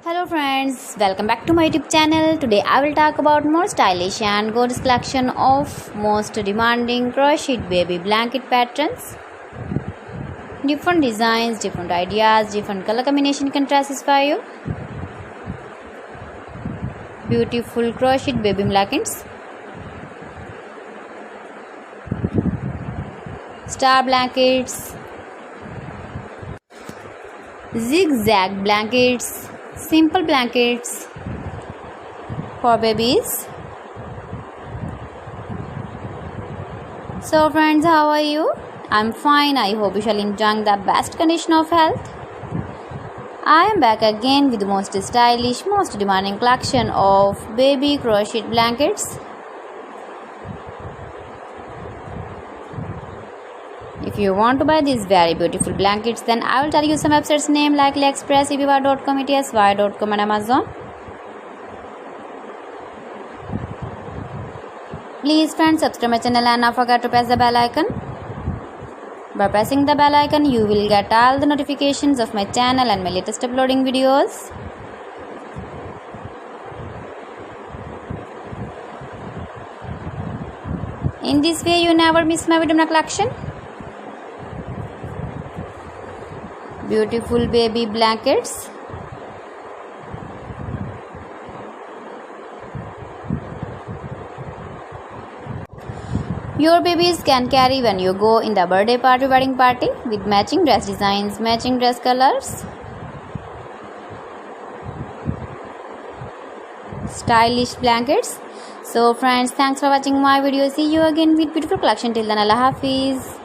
Hello friends, welcome back to my YouTube channel. Today I will talk about more stylish and gorgeous collection of most demanding crocheted baby blanket patterns. Different designs, different ideas, different color combination can satisfy you. Beautiful crocheted baby blankets. Star blankets. Zigzag blankets. Simple blankets for babies. So friends, how are you? I'm fine. I hope you shall enjoy the best condition of health. I am back again with the most stylish, most demanding collection of baby crocheted blankets. If you want to buy these very beautiful blankets, then I will tell you some websites name like AliExpress, eBay.com, ETSY.com and Amazon. Please friends, subscribe my channel and not forget to press the bell icon. By pressing the bell icon, you will get all the notifications of my channel and my latest uploading videos. In this way, you never miss my video collection. Beautiful baby blankets. Your babies can carry when you go in the birthday party, wedding party with matching dress designs, matching dress colors. Stylish blankets. So friends, thanks for watching my video. See you again with beautiful collection. Till then, Allah Hafiz.